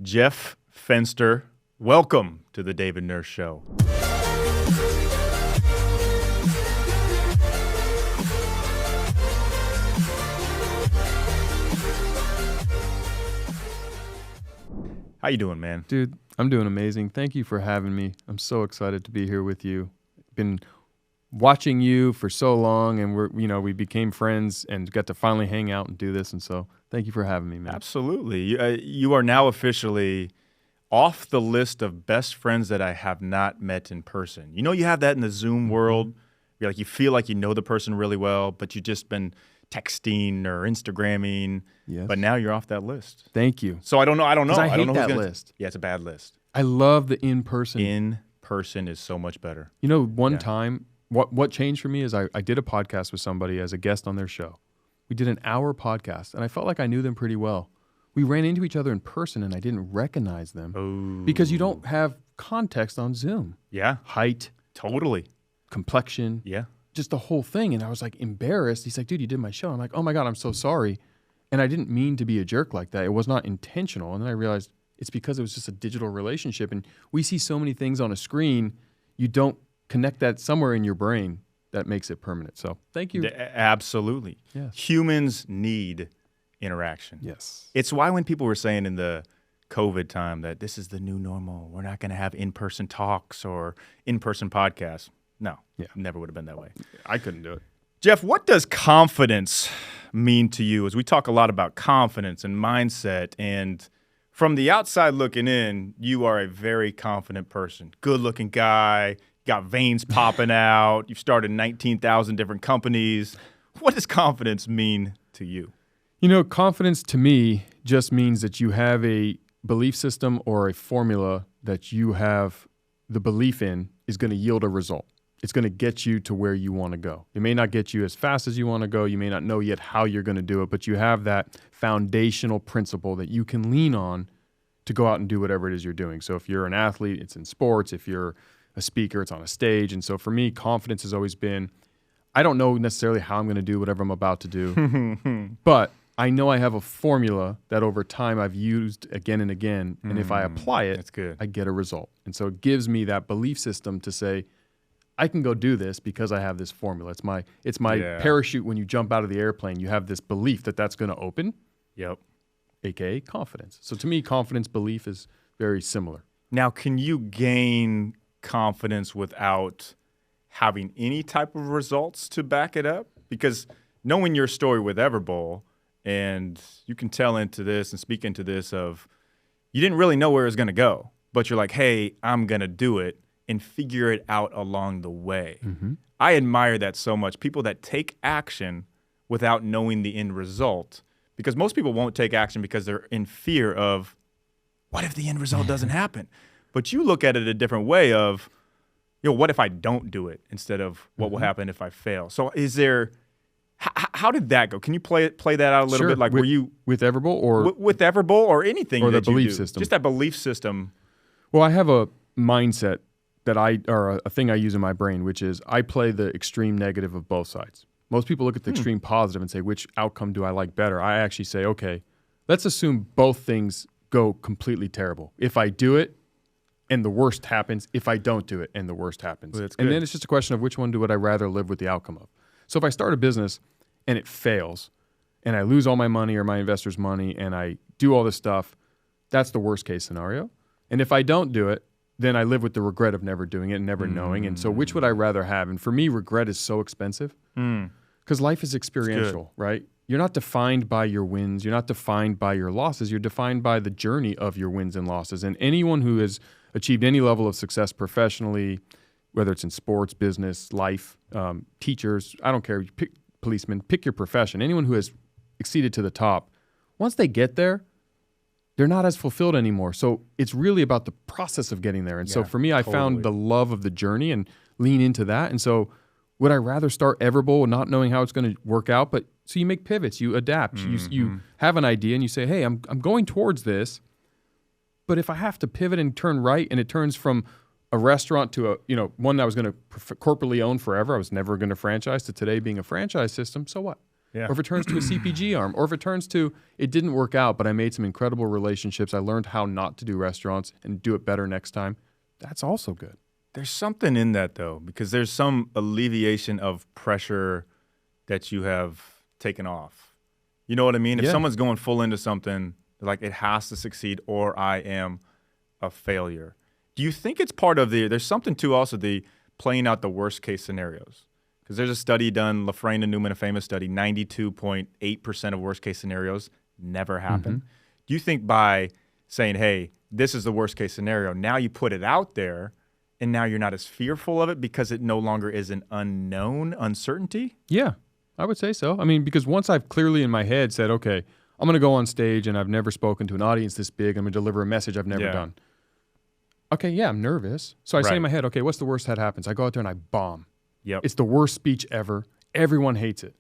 Jeff Fenster. Welcome to the David Nurse Show. How you doing, man? Dude, I'm doing amazing. Thank you for having me. I'm so excited to be here with you. Been watching you for so long, and we became friends and got to finally hang out and do this. And so, thank you for having me, man. Absolutely. You are now officially off the list of best friends that I have not met in person. You know, you have that in the Zoom world. You feel like you know the person really well, but you've just been texting or Instagramming. Yes. But now you're off that list. Thank you. So I don't know. I hate who's that list. Yeah, it's a bad list. I love the in-person. In-person is so much better. You know, one time, what changed for me is I did a podcast with somebody as a guest on their show. We did an hour podcast, and I felt like I knew them pretty well. We ran into each other in person, and I didn't recognize them because you don't have context on Zoom. Yeah. Height. Totally. Complexion. Yeah. Just the whole thing. And I was like embarrassed. He's like, dude, you did my show. I'm like, oh my God, I'm so sorry. And I didn't mean to be a jerk like that. It was not intentional. And then I realized it's because it was just a digital relationship. And we see so many things on a screen, you don't connect that somewhere in your brain that makes it permanent. So thank you. Absolutely. Yes. Humans need interaction. Yes. It's why when people were saying in the COVID time that this is the new normal, we're not going to have in-person talks or in-person podcasts. No, never would have been that way. I couldn't do it. Jeff, what does confidence mean to you? As we talk a lot about confidence and mindset, and from the outside looking in, you are a very confident person. Good-looking guy, got veins popping out. You've started 19,000 different companies. What does confidence mean to you? You know, confidence to me just means that you have a belief system or a formula that you have the belief in is going to yield a result. It's going to get you to where you want to go. It may not get you as fast as you want to go. You may not know yet how you're going to do it, but you have that foundational principle that you can lean on to go out and do whatever it is you're doing. So if you're an athlete, it's in sports. If you're a speaker, it's on a stage. And so for me, confidence has always been, I don't know necessarily how I'm going to do whatever I'm about to do, but I know I have a formula that over time I've used again and again. And if I apply it, that's good. I get a result. And so it gives me that belief system to say, I can go do this because I have this formula. It's my parachute when you jump out of the airplane. You have this belief that that's going to open. Yep. AKA confidence. So to me, confidence, belief is very similar. Now, can you gain confidence without having any type of results to back it up? Because knowing your story with Everbowl, and you can tell into this and speak into this of you didn't really know where it was going to go, but you're like, hey, I'm going to do it and figure it out along the way. Mm-hmm. I admire that so much. People that take action without knowing the end result, because most people won't take action because they're in fear of what if the end result doesn't happen? But you look at it a different way of, what if I don't do it instead of what will happen if I fail? So is there, how did that go? Can you play that out a little bit? Like, with, were you with Everbowl or with Everbowl or anything or that the belief you do? system? Just that belief system. Well, I have a mindset that a thing I use in my brain, which is I play the extreme negative of both sides. Most people look at the extreme positive and say, which outcome do I like better? I actually say, okay, let's assume both things go completely terrible. If I do it and the worst happens, if I don't do it and the worst happens. Well, and then it's just a question of which one would I rather live with the outcome of. So if I start a business and it fails and I lose all my money or my investors' money and I do all this stuff, that's the worst case scenario. And if I don't do it, then I live with the regret of never doing it and never knowing. And so which would I rather have? And for me, regret is so expensive because life is experiential, right? You're not defined by your wins. You're not defined by your losses. You're defined by the journey of your wins and losses. And anyone who has achieved any level of success professionally, whether it's in sports, business, life, teachers, I don't care, pick policemen, pick your profession. Anyone who has exceeded to the top, once they get there, they're not as fulfilled anymore. So it's really about the process of getting there. And so for me, I found the love of the journey and lean into that. And so would I rather start Everbowl not knowing how it's going to work out? But so you make pivots, you adapt, you have an idea and you say, hey, I'm going towards this. But if I have to pivot and turn right and it turns from a restaurant to one that I was going to corporately own forever, I was never going to franchise, to today being a franchise system, so what? Yeah. Or if it turns to a CPG arm, or if it turns to, it didn't work out, but I made some incredible relationships. I learned how not to do restaurants and do it better next time. That's also good. There's something in that, though, because there's some alleviation of pressure that you have taken off. You know what I mean? If someone's going full into something, like it has to succeed or I am a failure. Do you think it's part of there's something to also the playing out the worst case scenarios? Because there's a study done, Lafrain and Newman, a famous study, 92.8% of worst case scenarios never happen. Do you think by saying, hey, this is the worst case scenario, now you put it out there and now you're not as fearful of it because it no longer is an unknown uncertainty? Yeah, I would say so. I mean, because once I've clearly in my head said, okay, I'm going to go on stage and I've never spoken to an audience this big. I'm going to deliver a message I've never done. Okay, yeah, I'm nervous. So I say in my head, okay, what's the worst that happens? I go out there and I bomb. Yep. It's the worst speech ever. Everyone hates it.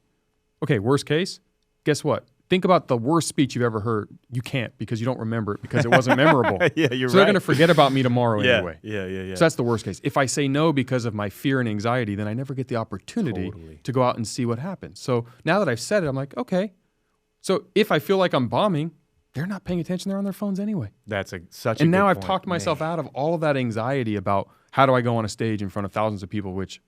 Okay, worst case, guess what? Think about the worst speech you've ever heard. You can't because you don't remember it because it wasn't memorable. Yeah, you're so they're going to forget about me tomorrow anyway. Yeah. So that's the worst case. If I say no because of my fear and anxiety, then I never get the opportunity to go out and see what happens. So now that I've said it, I'm like, okay. So if I feel like I'm bombing, they're not paying attention. They're on their phones anyway. That's such a good point. And now I've talked myself out of all of that anxiety about how do I go on a stage in front of thousands of people, which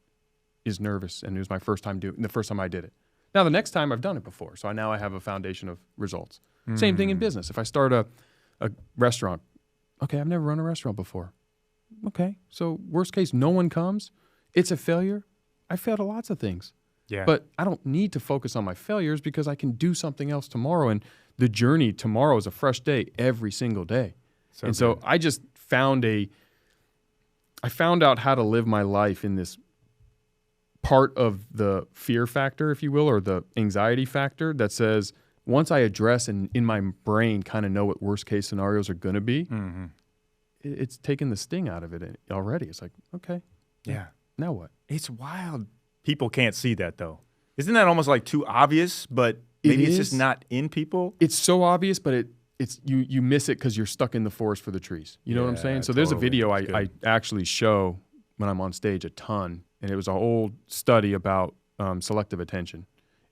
is nervous. And it was my first time the first time I did it. Now, the next time I've done it before. So now I have a foundation of results. Same thing in business. If I start a restaurant, okay, I've never run a restaurant before. Okay, so worst case, no one comes. It's a failure. I failed at lots of things. Yeah. But I don't need to focus on my failures because I can do something else tomorrow. And the journey tomorrow is a fresh day every single day. So I just found I found out how to live my life in this part of the fear factor, if you will, or the anxiety factor that says once I address and in my brain kind of know what worst case scenarios are going to be, it's taken the sting out of it already. It's like, okay, yeah. Now what? It's wild. People can't see that, though. Isn't that almost like too obvious, but maybe it's just not in people? It's so obvious, but it's you miss it because you're stuck in the forest for the trees. You know what I'm saying? So there's a video I actually show when I'm on stage a ton, and it was an old study about selective attention.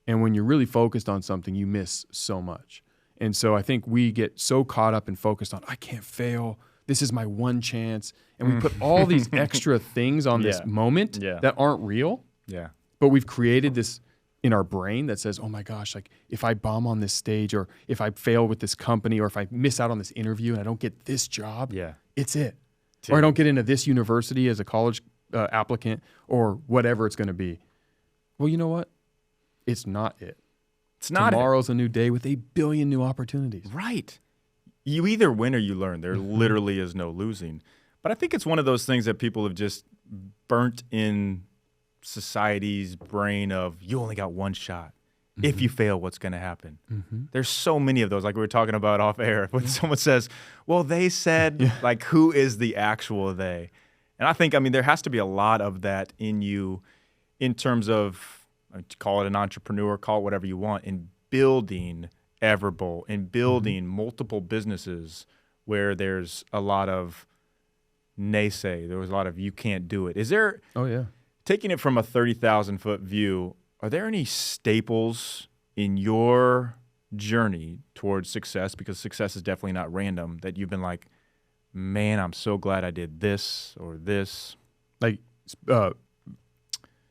And when you're really focused on something, you miss so much. And so I think we get so caught up and focused on, I can't fail. This is my one chance. And we put all these extra things on this moment that aren't real. Yeah. But we've created this in our brain that says, oh my gosh, like if I bomb on this stage or if I fail with this company or if I miss out on this interview and I don't get this job, it's it. Or I don't get into this university as a college applicant or whatever it's going to be. Well, you know what? It's not it. It's not Tomorrow's a new day with 1 billion new opportunities. Right. You either win or you learn. There literally is no losing. But I think it's one of those things that people have just burnt in society's brain of you only got one shot. If you fail, what's going to happen? There's so many of those, like we were talking about off air. When someone says, well, they said, like, who is the actual they? And I think, I mean, there has to be a lot of that in you in terms of, call it an entrepreneur, call it whatever you want, in building Everbowl, in building multiple businesses where there's a lot of naysay. There was a lot of you can't do it. Is there, taking it from a 30,000-foot view, are there any staples in your journey towards success, because success is definitely not random, that you've been like, man, I'm so glad I did this or this?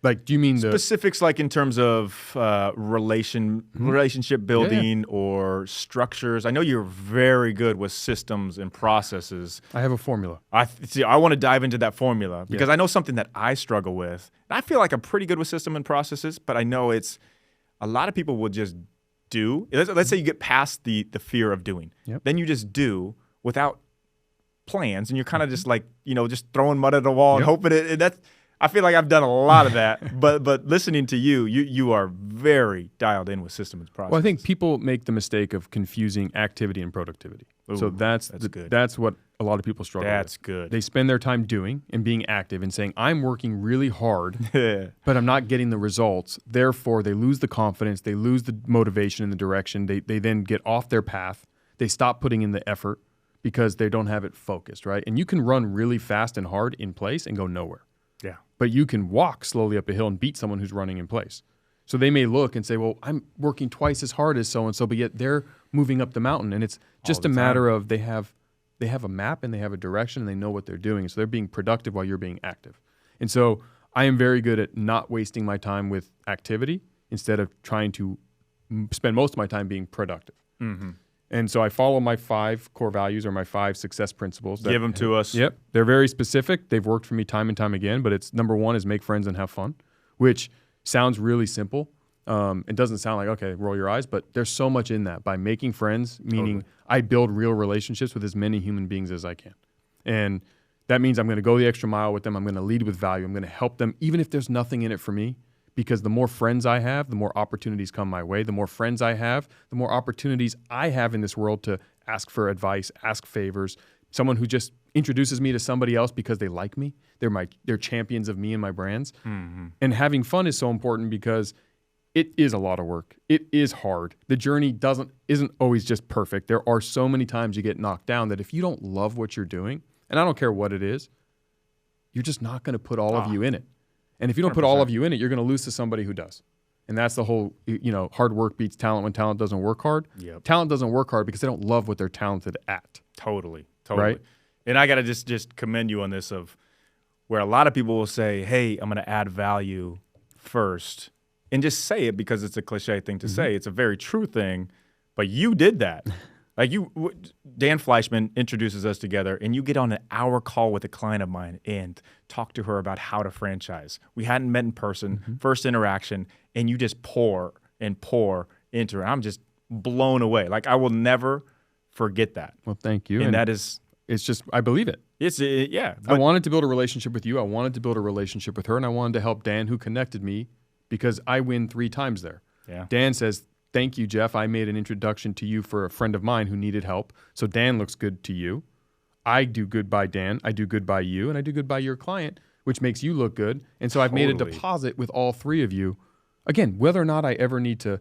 Like, do you mean specifics, like in terms of relationship building or structures? I know you're very good with systems and processes. I have a formula. I want to dive into that formula because I know something that I struggle with. I feel like I'm pretty good with system and processes, but I know it's a lot of people will just do. Let's say you get past the fear of doing. Then you just do without plans, and you're kind of just like, just throwing mud at the wall and hoping it. That's, I feel like I've done a lot of that, but listening to you are very dialed in with system and process. Well, I think people make the mistake of confusing activity and productivity. Ooh, so that's good. That's what a lot of people struggle with. That's good. They spend their time doing and being active and saying, I'm working really hard, but I'm not getting the results. Therefore, they lose the confidence. They lose the motivation and the direction. They then get off their path. They stop putting in the effort because they don't have it focused, right? And you can run really fast and hard in place and go nowhere. Yeah. But you can walk slowly up a hill and beat someone who's running in place. So they may look and say, well, I'm working twice as hard as so-and-so, but yet they're moving up the mountain. And it's just a matter of they have a map and they have a direction and they know what they're doing. So they're being productive while you're being active. And so I am very good at not wasting my time with activity instead of trying to spend most of my time being productive. Mm-hmm. And so I follow my 5 core values or my 5 success principles. Give them to us. Yep. They're very specific. They've worked for me time and time again, but it's number 1 is make friends and have fun, which sounds really simple. It doesn't sound like, okay, roll your eyes, but there's so much in that. By making friends, meaning I build real relationships with as many human beings as I can. And that means I'm going to go the extra mile with them. I'm going to lead with value. I'm going to help them, even if there's nothing in it for me, because the more friends I have, the more opportunities come my way. The more friends I have, the more opportunities I have in this world to ask for advice, ask favors. Someone who just introduces me to somebody else because they like me. They're champions of me and my brands. Mm-hmm. And having fun is so important because it is a lot of work. It is hard. The journey isn't always just perfect. There are so many times you get knocked down that if you don't love what you're doing, and I don't care what it is, you're just not going to put all of you in it. And if you don't 100%. put all of you in it, you're going to lose to somebody who does. And that's the whole, hard work beats talent when talent doesn't work hard. Yep. Talent doesn't work hard because they don't love what they're talented at. Totally. Right? And I got to just commend you on this of where a lot of people will say, hey, I'm going to add value first. And just say it because it's a cliche thing to say. It's a very true thing. But you did that. Like Dan Fleischman introduces us together, and you get on an hour call with a client of mine and talk to her about how to franchise. We hadn't met in person, first interaction, and you just pour and pour into her. I'm just blown away. Like I will never forget that. Well, thank you. And that is, it's just, I believe it. Yeah. I wanted to build a relationship with you. I wanted to build a relationship with her, and I wanted to help Dan, who connected me, because I win 3 times there. Yeah. Dan says, thank you, Jeff. I made an introduction to you for a friend of mine who needed help. So Dan looks good to you. I do good by Dan. I do good by you. And I do good by your client, which makes you look good. And so I've made a deposit with all 3 of you. Again, whether or not I ever need to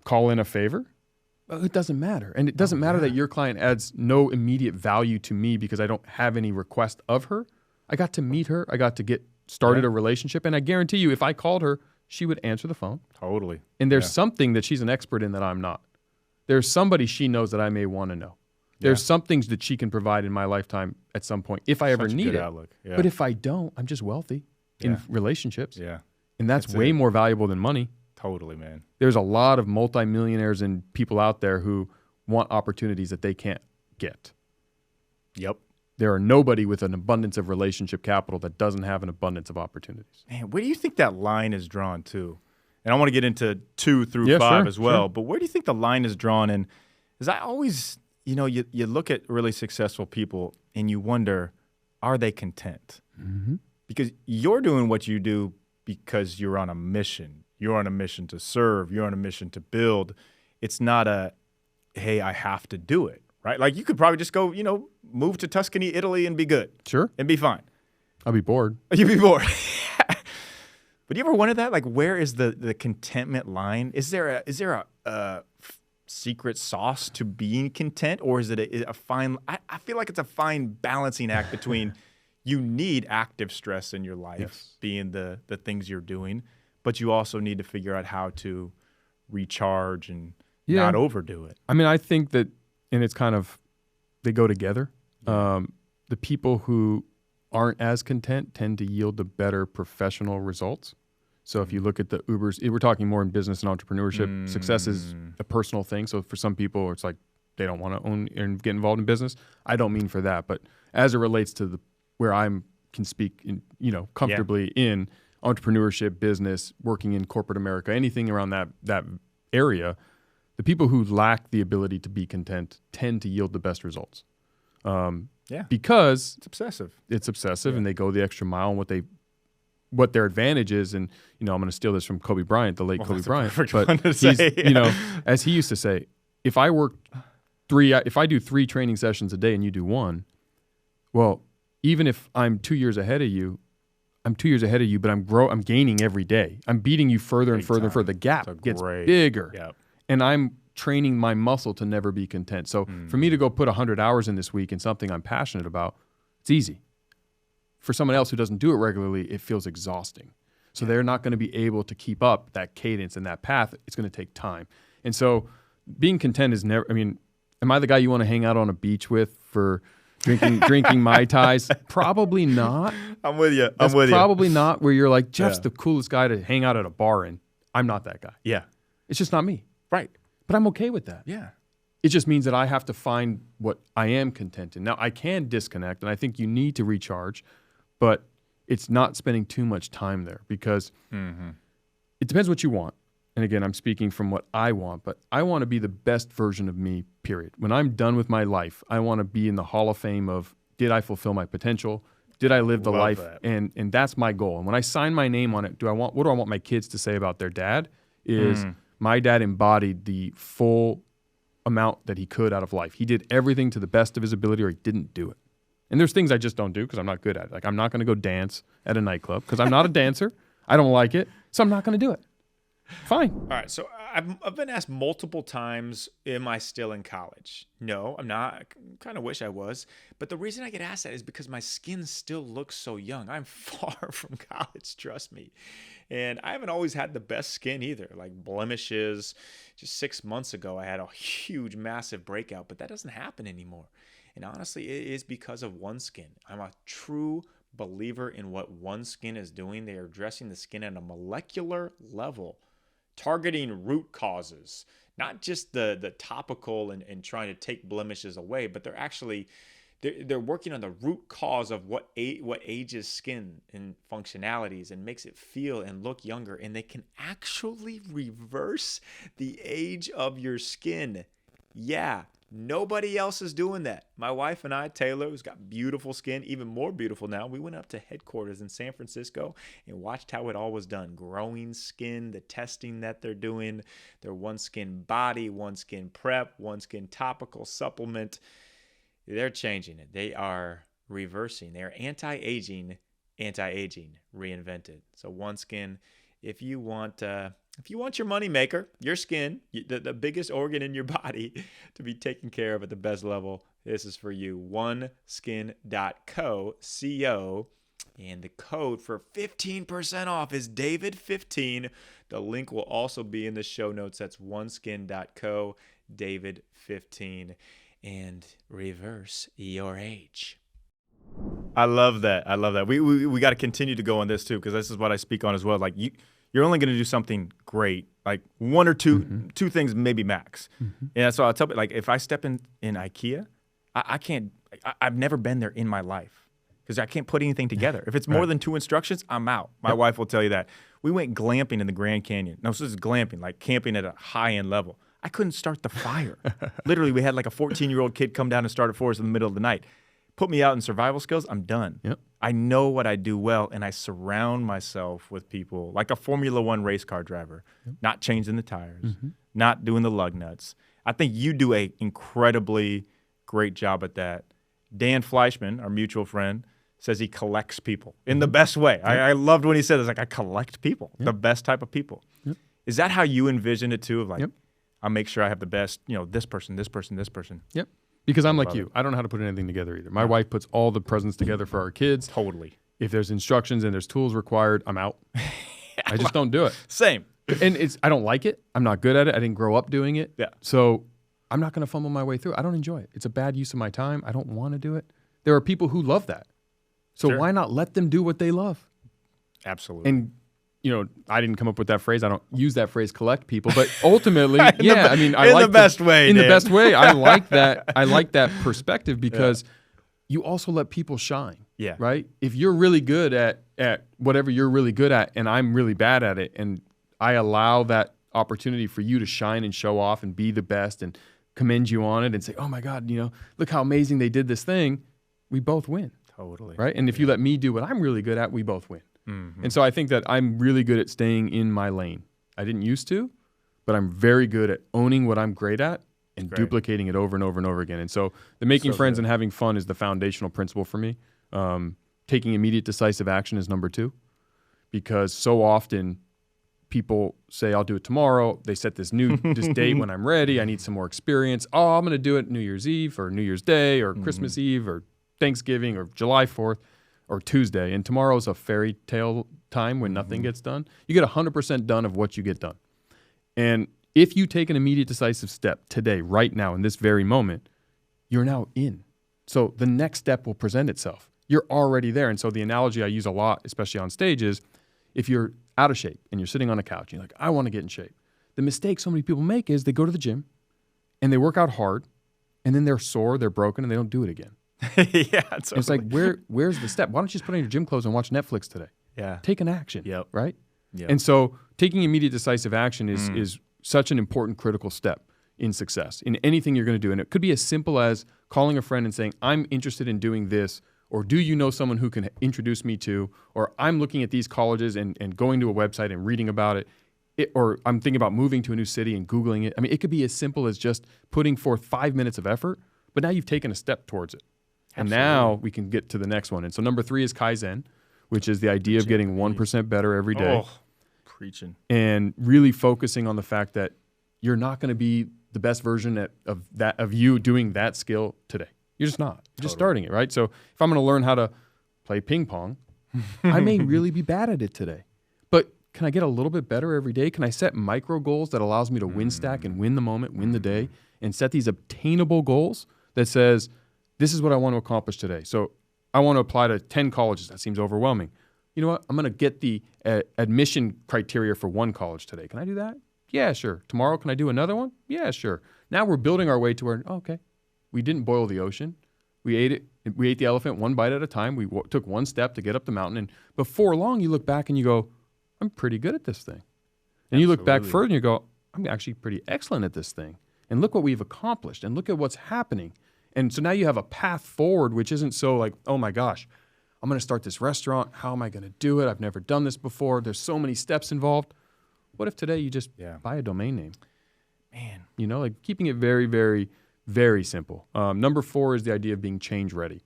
call in a favor, it doesn't matter. And it doesn't matter that your client adds no immediate value to me because I don't have any request of her. I got to meet her. I got to get started a relationship. And I guarantee you, if I called her, she would answer the phone. Totally. And there's something that she's an expert in that I'm not. There's somebody she knows that I may want to know. There's some things that she can provide in my lifetime at some point if I ever need it. Outlook. Yeah. But if I don't, I'm just wealthy in relationships. Yeah. And that's way more valuable than money. Totally, man. There's a lot of multimillionaires and people out there who want opportunities that they can't get. Yep. There are nobody with an abundance of relationship capital that doesn't have an abundance of opportunities. Man, where do you think that line is drawn to? And I want to get into 2 through 5 as well. Sure. But where do you think the line is drawn in? Because I always, you look at really successful people and you wonder, are they content? Mm-hmm. Because you're doing what you do because you're on a mission. You're on a mission to serve. You're on a mission to build. It's not a, hey, I have to do it. Right? Like you could probably just go, move to Tuscany, Italy and be good. Sure. And be fine. I'll be bored. You'd be bored. But you ever wonder that? Like where is the contentment line? Is there a secret sauce to being content? Or is it a fine, I feel like it's a fine balancing act between you need active stress in your life, being the things you're doing, but you also need to figure out how to recharge and not overdo it. I mean, I think that, and it's kind of, they go together. The people who aren't as content tend to yield the better professional results. So if you look at the Ubers, we're talking more in business and entrepreneurship. Success is a personal thing. So for some people, it's like they don't want to own and get involved in business. I don't mean for that, but as it relates to where I can speak, comfortably in entrepreneurship, business, working in corporate America, anything around that area. The people who lack the ability to be content tend to yield the best results. Because it's obsessive. and they go the extra mile on what their advantage is. And, I'm going to steal this from Kobe Bryant, the late Kobe Bryant. But he's, as he used to say, if I do 3 training sessions a day and you do 1, well, even if I'm 2 years ahead of you, but I'm gaining every day. I'm beating you further and further and further. The gap gets bigger. Yep. And I'm training my muscle to never be content. So for me to go put 100 hours in this week in something I'm passionate about, it's easy. For someone else who doesn't do it regularly, it feels exhausting. So they're not going to be able to keep up that cadence and that path. It's going to take time. And so being content is never, I mean, am I the guy you want to hang out on a beach with for drinking Mai Tais? Probably not. I'm with you. That's probably not where you're like, Jeff's the coolest guy to hang out at a bar in. I'm not that guy. Yeah. It's just not me. Right. But I'm okay with that. Yeah. It just means that I have to find what I am content in. Now, I can disconnect, and I think you need to recharge, but it's not spending too much time there because it depends what you want. And again, I'm speaking from what I want, but I want to be the best version of me, period. When I'm done with my life, I want to be in the Hall of Fame of, did I fulfill my potential? Did I live the life? And that's my goal. And when I sign my name on it, what do I want my kids to say about their dad? Is my dad embodied the full amount that he could out of life. He did everything to the best of his ability, or he didn't do it. And there's things I just don't do because I'm not good at it. Like, I'm not going to go dance at a nightclub because I'm not a dancer. I don't like it, so I'm not going to do it. Fine. All right. So I've been asked multiple times, am I still in college? No, I'm not. I kind of wish I was. But the reason I get asked that is because my skin still looks so young. I'm far from college, trust me. And I haven't always had the best skin either, like blemishes. Just 6 months ago, I had a huge, massive breakout, but that doesn't happen anymore. And honestly, it is because of OneSkin. I'm a true believer in what OneSkin is doing. They are addressing the skin at a molecular level, targeting root causes, not just the topical and trying to take blemishes away, but they're working on the root cause of what ages skin and functionalities and makes it feel and look younger. And they can actually reverse the age of your skin. Yeah. Nobody else is doing that. My wife and I, Taylor, who's got beautiful skin, even more beautiful now, we went up to headquarters in San Francisco and watched how it all was done. Growing skin, the testing that they're doing, their OneSkin body, OneSkin prep, OneSkin topical supplement. They're changing it. They are reversing. They are anti-aging, reinvented. So OneSkin, if you want your money maker, your skin, the biggest organ in your body to be taken care of at the best level, this is for you. OneSkin.co, C-O, and the code for 15% off is David15. The link will also be in the show notes. That's OneSkin.co, David15, and reverse your age. I love that. We got to continue to go on this too, because this is what I speak on as well. Like you're only going to do something great, like one or two things, maybe max. And so I'll tell you, like, if I step in IKEA, I can't. I've never been there in my life because I can't put anything together. If it's more than 2 instructions, I'm out. My wife will tell you that. We went glamping in the Grand Canyon. No, so this is glamping, like camping at a high-end level. I couldn't start the fire. Literally, we had like a 14-year-old kid come down and start it for us in the middle of the night. Put me out in survival skills, I'm done. Yep. I know what I do well, and I surround myself with people like a Formula One race car driver, not changing the tires, not doing the lug nuts. I think you do an incredibly great job at that. Dan Fleischman, our mutual friend, says he collects people in the best way. I loved when he said this, like, I collect people, the best type of people. Is that how you envision it too? Of like, I'll make sure I have the best, this person, this person, this person. Yep. Because I'm like you. I don't know how to put anything together either. My wife puts all the presents together for our kids. Totally. If there's instructions and there's tools required, I'm out. I just don't do it. Same. And I don't like it. I'm not good at it. I didn't grow up doing it. Yeah. So I'm not going to fumble my way through it. I don't enjoy it. It's a bad use of my time. I don't want to do it. There are people who love that. So why not let them do what they love? Absolutely. And I didn't come up with that phrase. I don't use that phrase, collect people, but ultimately, I like the best way. In the best way. I like that. I like that perspective because you also let people shine. Yeah. Right? If you're really good at whatever you're really good at and I'm really bad at it, and I allow that opportunity for you to shine and show off and be the best and commend you on it and say, oh my God, look how amazing they did this thing, we both win. Totally. Right? And if you let me do what I'm really good at, we both win. And so I think that I'm really good at staying in my lane. I didn't used to, but I'm very good at owning what I'm great at and duplicating it over and over and over again. And so the making friends and having fun is the foundational principle for me. Taking immediate decisive action is number 2, because so often people say, I'll do it tomorrow. They set this date when I'm ready. I need some more experience. Oh, I'm going to do it New Year's Eve or New Year's Day or Christmas Eve or Thanksgiving or July 4th. or Tuesday, and tomorrow's a fairy tale time when nothing gets done. You get 100% done of what you get done. And if you take an immediate decisive step today, right now, in this very moment, you're now in. So the next step will present itself. You're already there. And so the analogy I use a lot, especially on stage, is if you're out of shape and you're sitting on a couch, and you're like, I want to get in shape. The mistake so many people make is they go to the gym and they work out hard, and then they're sore, they're broken, and they don't do it again. Yeah, totally. It's like, where's the step? Why don't you just put on your gym clothes and watch Netflix today? Yeah. Take an action, Yep. right? Yep. And so taking immediate decisive action is such an important critical step in success, in anything you're going to do. And it could be as simple as calling a friend and saying, I'm interested in doing this, or do you know someone who can introduce me to, or I'm looking at these colleges and going to a website and reading about it. Or I'm thinking about moving to a new city and Googling it. I mean, it could be as simple as just putting forth 5 minutes of effort, but now you've taken a step towards it. And now we can get to the next one. And so number 3 is Kaizen, which is the idea of getting 1% better every day. Oh, preaching. And really focusing on the fact that you're not going to be the best version of you doing that skill today. You're just not. You're just starting it, right? So if I'm going to learn how to play ping pong, I may really be bad at it today. But can I get a little bit better every day? Can I set micro goals that allows me to win stack and win the moment, win the day, and set these obtainable goals that says, this is what I want to accomplish today. So I want to apply to 10 colleges. That seems overwhelming. You know what? I'm going to get the admission criteria for 1 college today. Can I do that? Yeah, sure. Tomorrow, can I do another one? Yeah, sure. Now we're building our way to where, okay, we didn't boil the ocean. We ate it. We ate the elephant one bite at a time. We took one step to get up the mountain. And before long, you look back and you go, I'm pretty good at this thing. And you look back further and you go, I'm actually pretty excellent at this thing. And look what we've accomplished. And look at what's happening. And so now you have a path forward, which isn't so like, oh my gosh, I'm going to start this restaurant. How am I going to do it? I've never done this before. There's so many steps involved. What if today you just buy a domain name? Man. You know, like keeping it very, very, very simple. Number 4 is the idea of being change ready.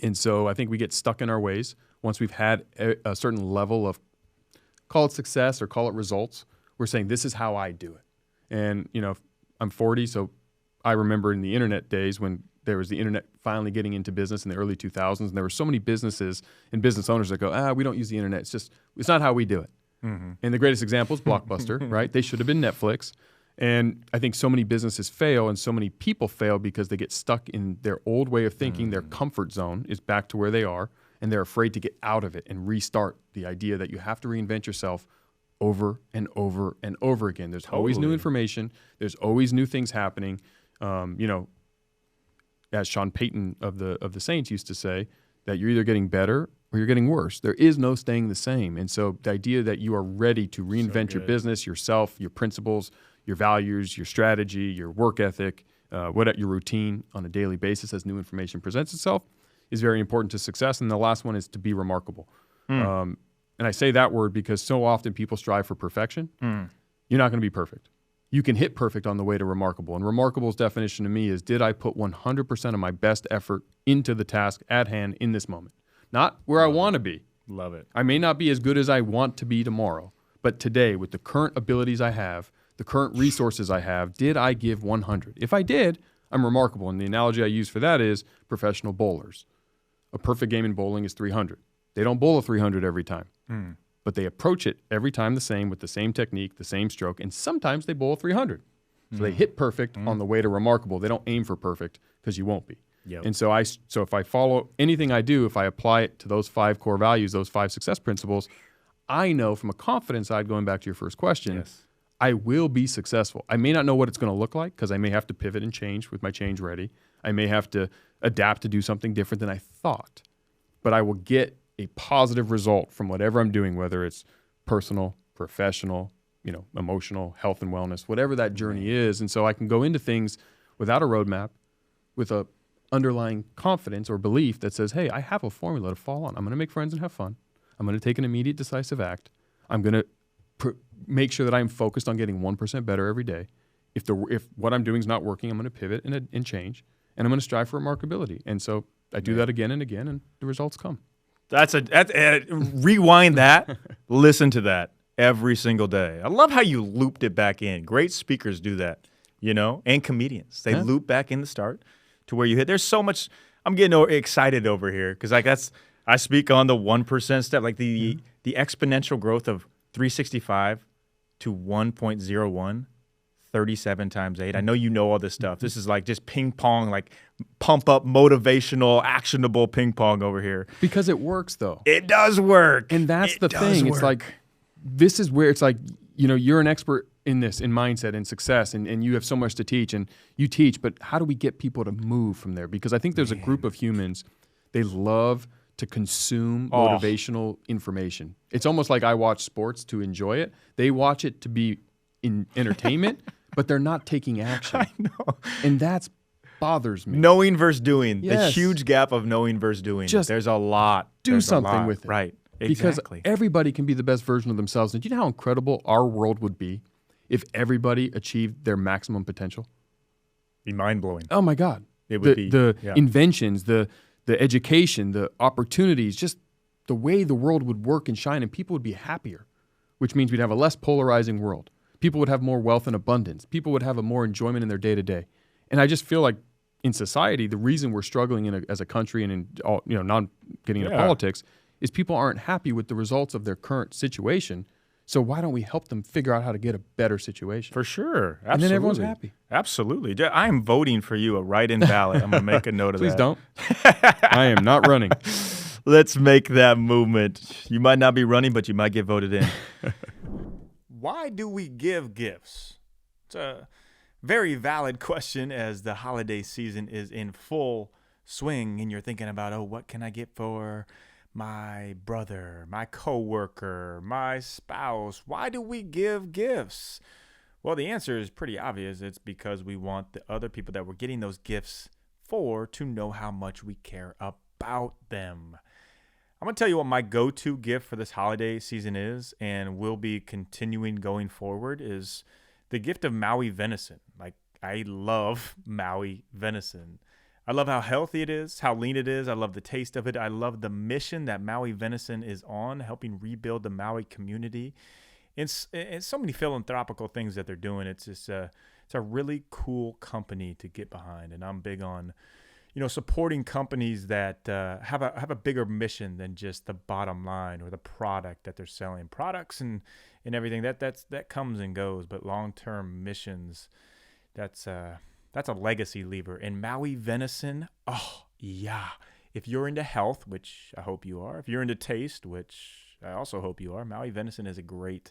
And so I think we get stuck in our ways once we've had a certain level of, call it success or call it results. We're saying, this is how I do it. And, you know, I'm 40, so I remember in the internet days when there was the internet finally getting into business in the early 2000s, and there were so many businesses and business owners that go, we don't use the internet. It's not how we do it. Mm-hmm. And the greatest example is Blockbuster, right? They should have been Netflix. And I think so many businesses fail and so many people fail because they get stuck in their old way of thinking. Their comfort zone is back to where they are, and they're afraid to get out of it and restart the idea that you have to reinvent yourself over and over and over again. There's always new information. There's always new things happening. You know, as Sean Payton of the Saints used to say, that you're either getting better or you're getting worse. There is no staying the same. And so the idea that you are ready to reinvent your business, yourself, your principles, your values, your strategy, your work ethic, your routine on a daily basis as new information presents itself is very important to success. And the last one is to be remarkable. And I say that word because so often people strive for perfection. You're not going to be perfect. You can hit perfect on the way to remarkable. And remarkable's definition to me is, did I put 100% of my best effort into the task at hand in this moment? Not where I want to be. Love it. I may not be as good as I want to be tomorrow, but today, with the current abilities I have, the current resources I have, did I give 100? If I did, I'm remarkable. And the analogy I use for that is professional bowlers. A perfect game in bowling is 300. They don't bowl a 300 every time, but they approach it every time the same with the same technique, the same stroke, and sometimes they bowl a 300. So they hit perfect on the way to remarkable. They don't aim for perfect because you won't be. Yep. And so if I follow anything I do, if I apply it to those 5 core values, those 5 success principles, I know from a confidence side, going back to your first question, I will be successful. I may not know what it's going to look like because I may have to pivot and change with my change ready. I may have to adapt to do something different than I thought, but I will get a positive result from whatever I'm doing, whether it's personal, professional, emotional, health and wellness, whatever that journey is. And so I can go into things without a roadmap, with a underlying confidence or belief that says, hey, I have a formula to fall on. I'm going to make friends and have fun. I'm going to take an immediate decisive act. I'm going to make sure that I'm focused on getting 1% better every day. If what I'm doing is not working, I'm going to pivot and change, and I'm going to strive for remarkability. And so I do that again and again, and the results come. Rewind that. Listen to that every single day. I love how you looped it back in. Great speakers do that, and comedians. They loop back in the start to where you hit. There's so much. I'm getting excited over here because I speak on the 1% step, like the exponential growth of 365 to 1.01, 37 times 8. I know you know all this stuff. This is like just ping pong, like pump up, motivational, actionable ping pong over here. Because it works, though. It does work. And that's the thing. It's like, this is where it's like, you're an expert in this, in mindset and success, and you have so much to teach, and you teach, but how do we get people to move from there? Because I think there's a group of humans, they love to consume motivational information. It's almost like I watch sports to enjoy it. They watch it to be in entertainment, but they're not taking action. I know. And that bothers me. Knowing versus doing. Yes. The huge gap of knowing versus doing. Just there's a lot. do something with it. Right. Exactly. Because everybody can be the best version of themselves. And do you know how incredible our world would be if everybody achieved their maximum potential? Be mind-blowing. Oh, my God. It would be. The inventions, the education, the opportunities, just the way the world would work and shine, and people would be happier, which means we'd have a less polarizing world. People would have more wealth and abundance. People would have a more enjoyment in their day-to-day. And I just feel like in society, the reason we're struggling as a country and in all, not getting into politics is people aren't happy with the results of their current situation. So why don't we help them figure out how to get a better situation? For sure. Absolutely. And then everyone's happy. Absolutely. I am voting for you, a write-in ballot. I'm going to make a note of Please that. don't. I am not running. Let's make that movement. You might not be running, but you might get voted in. Why do we give gifts? It's a very valid question as the holiday season is in full swing and you're thinking about, what can I get for my brother, my coworker, my spouse? Why do we give gifts? Well, the answer is pretty obvious. It's because we want the other people that we're getting those gifts for to know how much we care about them. I'm going to tell you what my go-to gift for this holiday season is, and will be continuing going forward, is the gift of Maui venison. Like, I love Maui venison. I love how healthy it is, how lean it is. I love the taste of it. I love the mission that Maui venison is on, helping rebuild the Maui community. It's so many philanthropical things that they're doing. It's just it's a really cool company to get behind, and I'm big on supporting companies that have a bigger mission than just the bottom line or the product that they're selling. Products and everything that comes and goes, but long-term missions, that's a legacy lever. And Maui venison, if you're into health, which I hope you are, if you're into taste, which I also hope you are, Maui venison is a great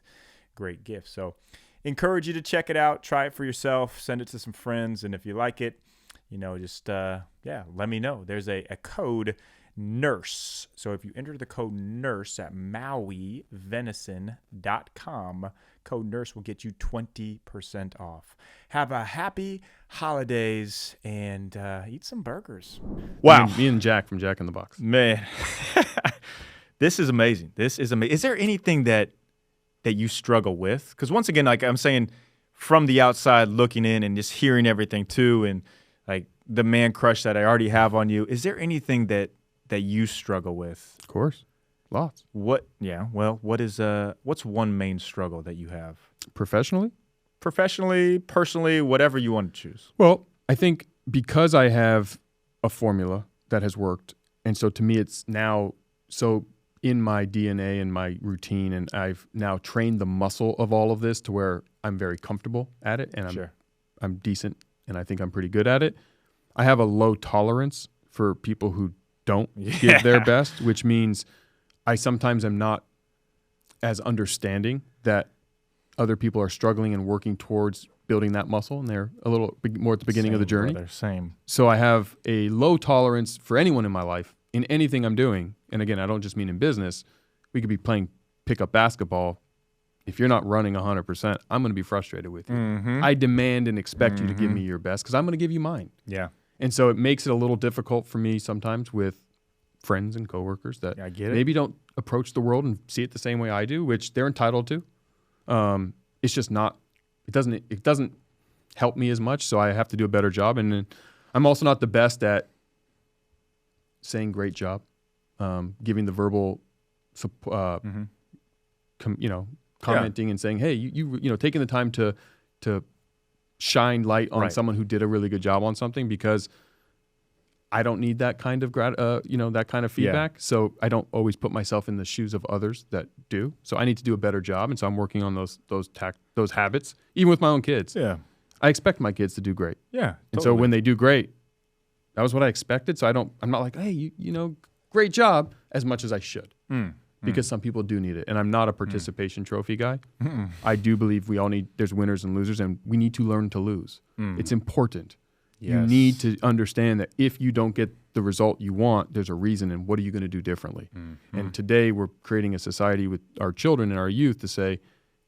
gift. So encourage you to check it out, try it for yourself, send it to some friends, and if you like it, just let me know. There's a code NURSE. So if you enter the code NURSE at MauiVenison.com, code NURSE will get you 20% off. Have a happy holidays and eat some burgers. Wow. Me and Jack from Jack in the Box. Man, this is amazing. Is there anything that you struggle with? Because once again, like I'm saying, from the outside looking in and just hearing everything too, and like the man crush that I already have on you, is there anything that you struggle with? Of course. Lots. What's one main struggle that you have? Professionally, personally, whatever you want to choose. Well, I think because I have a formula that has worked, and so to me it's now so in my DNA and my routine, and I've now trained the muscle of all of this to where I'm very comfortable at it, and I'm decent, and I think I'm pretty good at it. I have a low tolerance for people who don't give their best, which means I sometimes am not as understanding that other people are struggling and working towards building that muscle, and they're a little more at the beginning of the journey. Same. So I have a low tolerance for anyone in my life, in anything I'm doing. And again, I don't just mean in business. We could be playing pickup basketball. If you're not running 100%, I'm going to be frustrated with you. Mm-hmm. I demand and expect you to give me your best because I'm going to give you mine. Yeah. And so it makes it a little difficult for me sometimes with friends and coworkers that maybe don't approach the world and see it the same way I do, which they're entitled to. It's just not. It doesn't help me as much, so I have to do a better job. And I'm also not the best at saying great job, giving the verbal, commenting and saying, hey, you taking the time to shine light on someone who did a really good job on something, because I don't need that kind of that kind of feedback. So I don't always put myself in the shoes of others that do. So I need to do a better job, and so I'm working on those habits, even with my own kids. Yeah. I expect my kids to do great. Yeah. Totally. And so when they do great, that was what I expected. So I'm not like, hey, great job, as much as I should. Because some people do need it. And I'm not a participation trophy guy. I do believe there's winners and losers, and we need to learn to lose. It's important. Yes. You need to understand that if you don't get the result you want, there's a reason, and what are you going to do differently? And today we're creating a society with our children and our youth to say,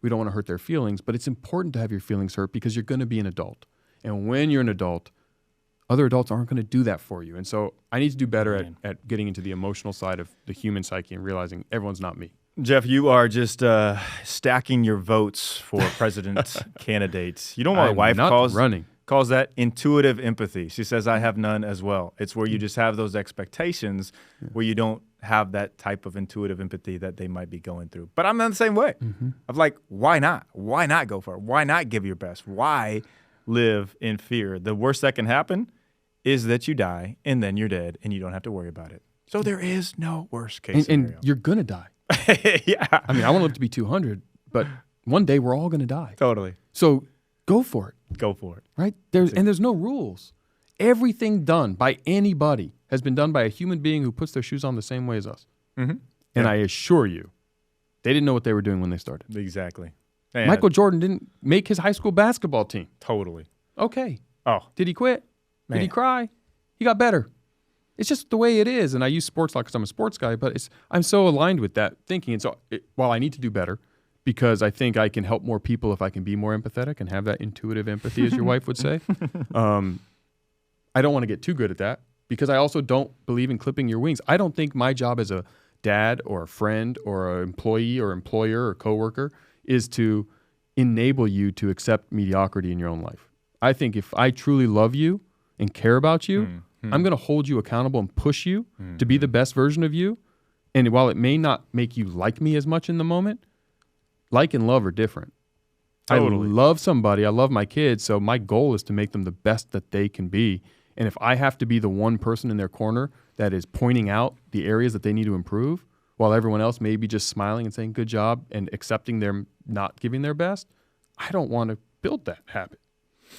we don't want to hurt their feelings, but it's important to have your feelings hurt because you're going to be an adult. And when you're an adult, other adults aren't going to do that for you. And so I need to do better at getting into the emotional side of the human psyche and realizing everyone's not me. Jeff, you are just stacking your votes for president candidates. You know what my wife calls that? Intuitive empathy. She says, I have none as well. It's where you just have those expectations where you don't have that type of intuitive empathy that they might be going through. But I'm not the same way. I'm like, why not? Why not go for it? Why not give your best? Why live in fear? The worst that can happen is that you die and then you're dead and you don't have to worry about it. So there is no worst case scenario. And you're going to die. Yeah. I mean, I want to live to be 200, but one day we're all going to die. Totally. So go for it. Go for it. Right? There's no rules. Everything done by anybody has been done by a human being who puts their shoes on the same way as us. And I assure you, they didn't know what they were doing when they started. Exactly. Michael Jordan didn't make his high school basketball team. Totally. Okay. Oh. Did he quit? Did he cry? He got better. It's just the way it is. And I use sports a lot because I'm a sports guy, but I'm so aligned with that thinking. And so while I need to do better, because I think I can help more people if I can be more empathetic and have that intuitive empathy, as your wife would say, I don't want to get too good at that because I also don't believe in clipping your wings. I don't think my job as a dad or a friend or an employee or employer or coworker is to enable you to accept mediocrity in your own life. I think if I truly love you and care about you, I'm going to hold you accountable and push you to be the best version of you. And while it may not make you like me as much in the moment, like and love are different. Totally. I love somebody. I love my kids. So my goal is to make them the best that they can be. And if I have to be the one person in their corner that is pointing out the areas that they need to improve, while everyone else may be just smiling and saying good job and accepting them not giving their best, I don't want to build that habit.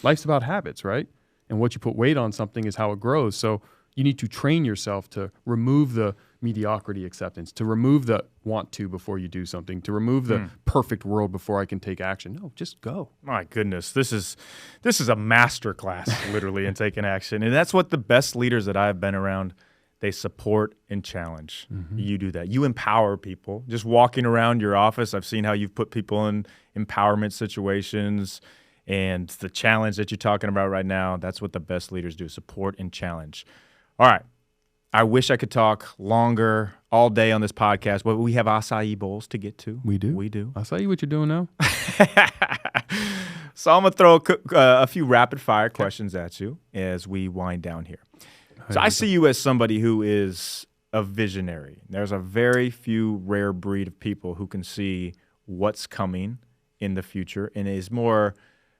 Life's about habits, right? And what you put weight on something is how it grows. So you need to train yourself to remove the mediocrity acceptance, to remove the want to before you do something, to remove the perfect world before I can take action. No, just go. My goodness, this is a master class, literally, in taking action. And that's what the best leaders that I've been around, they support and challenge. You do that. You empower people. Just walking around your office, I've seen how you've put people in empowerment situations. And the challenge that you're talking about right now, that's what the best leaders do, support and challenge. All right. I wish I could talk longer all day on this podcast, but we have acai bowls to get to. We do? We do. Acai, what you're doing now? So I'm going to throw a few rapid-fire questions at you as we wind down here. So I see you as somebody who is a visionary. There's a very few rare breed of people who can see what's coming in the future and is more,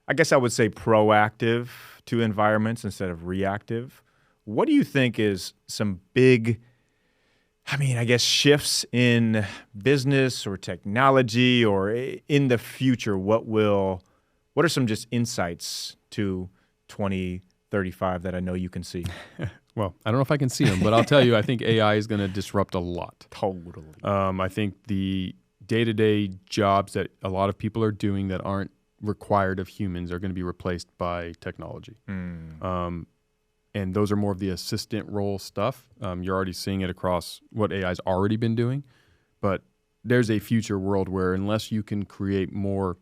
I guess I would say, proactive to environments instead of reactive. What do you think is some big, I guess, shifts in business or technology or in the future? What are some just insights to 2035 that I know you can see? Well, I don't know if I can see them, but I'll tell you, I think AI is going to disrupt a lot. Totally. I think the day-to-day jobs that a lot of people are doing that aren't required of humans are going to be replaced by technology. And those are more of the assistant role stuff. You're already seeing it across what AI's already been doing. But there's a future world where unless you can create more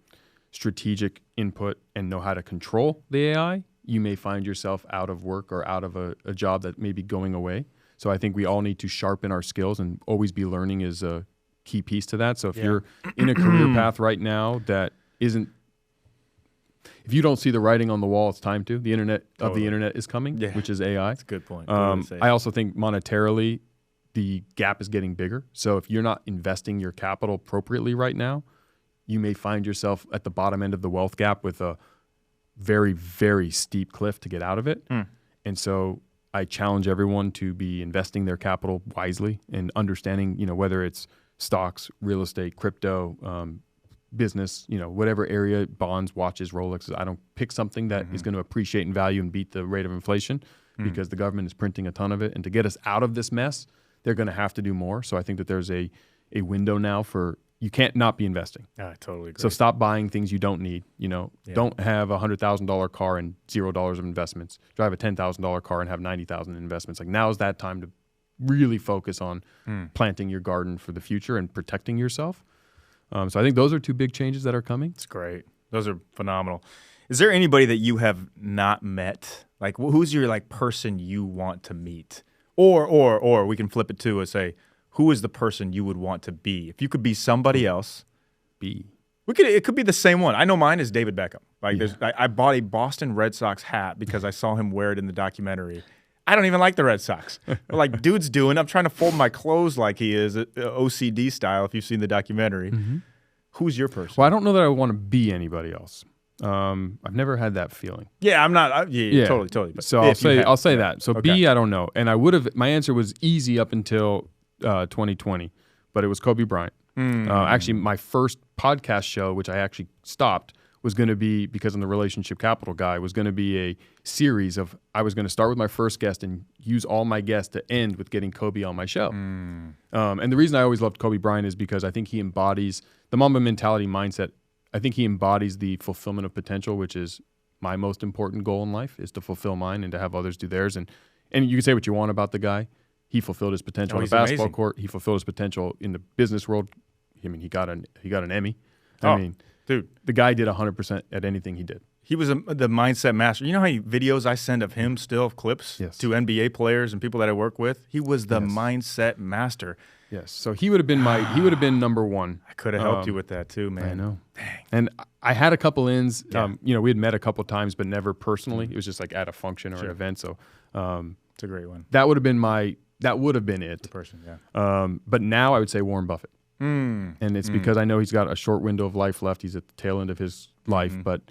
strategic input and know how to control the AI, you may find yourself out of work or out of a job that may be going away. So I think we all need to sharpen our skills, and always be learning is a key piece to that. So if you're in a career path right now that isn't, if you don't see the writing on the wall, it's time to. The internet of the internet is coming, which is AI. That's a good point. I also think monetarily, the gap is getting bigger. So if you're not investing your capital appropriately right now, you may find yourself at the bottom end of the wealth gap with a very, very steep cliff to get out of it. And so I challenge everyone to be investing their capital wisely and understanding, whether it's stocks, real estate, crypto, business, whatever area, bonds, watches, Rolexes. I don't pick something that is going to appreciate in value and beat the rate of inflation because the government is printing a ton of it. And to get us out of this mess, they're going to have to do more. So I think that there's a window now for you can't not be investing. I totally agree. So stop buying things you don't need. Don't have a $100,000 car and $0 of investments. Drive a $10,000 car and have $90,000 in investments. Like now is that time to really focus on planting your garden for the future and protecting yourself. So I think those are two big changes that are coming. It's great. Those are phenomenal. Is there anybody that you have not met? Like who's your person you want to meet? Or we can flip it too and say, who is the person you would want to be? If you could be somebody else, it could be the same one. I know mine is David Beckham. I bought a Boston Red Sox hat because I saw him wear it in the documentary. I don't even like the Red Sox. Dude's doing. I'm trying to fold my clothes like he is, OCD style. If you've seen the documentary, who's your person? Well, I don't know that I want to be anybody else. I've never had that feeling. Yeah, I'm not. Totally. But so I'll say that. So okay. B, I don't know. And I would have. My answer was easy up until 2020, but it was Kobe Bryant. Actually, my first podcast show, which I actually stopped, was going to be, because I'm the relationship capital guy, was going to be a series of, I was going to start with my first guest and use all my guests to end with getting Kobe on my show. And the reason I always loved Kobe Bryant is because I think he embodies the Mamba mentality mindset. I think he embodies the fulfillment of potential, which is my most important goal in life, is to fulfill mine and to have others do theirs. And you can say what you want about the guy. He fulfilled his potential on the basketball court. He fulfilled his potential in the business world. I mean, he got an Emmy. Dude, the guy did 100% at anything he did. He was the mindset master. You know how many videos I send of him still, of clips to NBA players and people that I work with? He was the mindset master. Yes. So he would have been number one. I could have helped you with that too, man. I know. Dang. And I had a couple ins. Yeah. We had met a couple times, but never personally. It was just like at a function or an event. So it's a great one. That would have been it. The person, yeah. But now I would say Warren Buffett. And it's because I know he's got a short window of life left. He's at the tail end of his life, but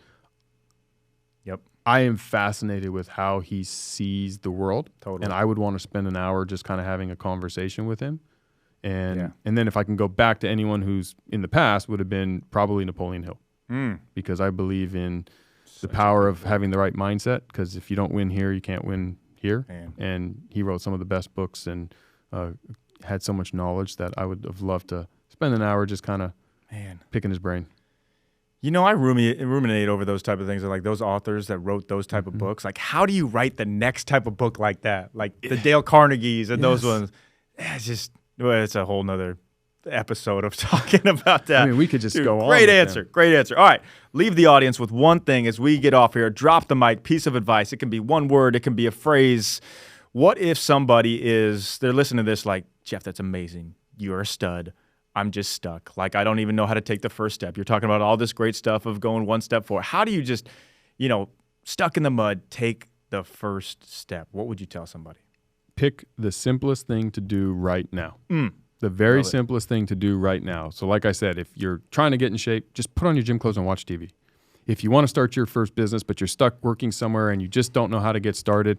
I am fascinated with how he sees the world. Totally. And I would want to spend an hour just kind of having a conversation with him. And then if I can go back to anyone who's in the past, would have been probably Napoleon Hill. Because I believe in the power of having the right mindset, because if you don't win here, you can't win here. Man. And he wrote some of the best books and had so much knowledge that I would have loved to spend an hour just kind of picking his brain. I ruminate over those type of things, like those authors that wrote those type of books. Like, how do you write the next type of book like that? Like the Dale Carnegies and those ones. It's a whole nother episode of talking about that. I mean, we could just go on. Great answer. All right. Leave the audience with one thing as we get off here. Drop the mic, piece of advice. It can be one word. It can be a phrase. What if somebody they're listening to this like, Jeff, that's amazing. You're a stud. I'm just stuck. Like, I don't even know how to take the first step. You're talking about all this great stuff of going one step forward. How do you just, stuck in the mud, take the first step? What would you tell somebody? Pick the simplest thing to do right now. The very simplest thing to do right now. So like I said, if you're trying to get in shape, just put on your gym clothes and watch TV. If you want to start your first business, but you're stuck working somewhere and you just don't know how to get started,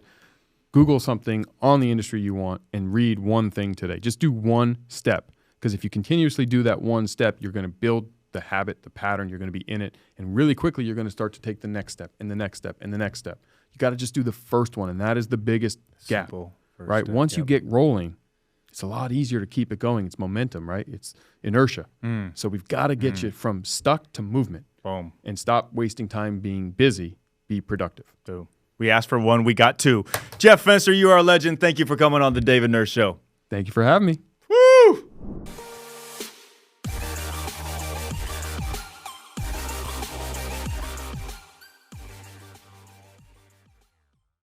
Google something on the industry you want and read one thing today. Just do one step. Because if you continuously do that one step, you're going to build the habit, the pattern, you're going to be in it. And really quickly, you're going to start to take the next step and the next step and the next step. You got to just do the first one. And that is the biggest gap, right? Once you get rolling, it's a lot easier to keep it going. It's momentum, right? It's inertia. So we've got to get you from stuck to movement. Boom. And stop wasting time being busy. Be productive. Boom. We asked for one. We got two. Jeff Fenster, you are a legend. Thank you for coming on the David Nurse Show. Thank you for having me.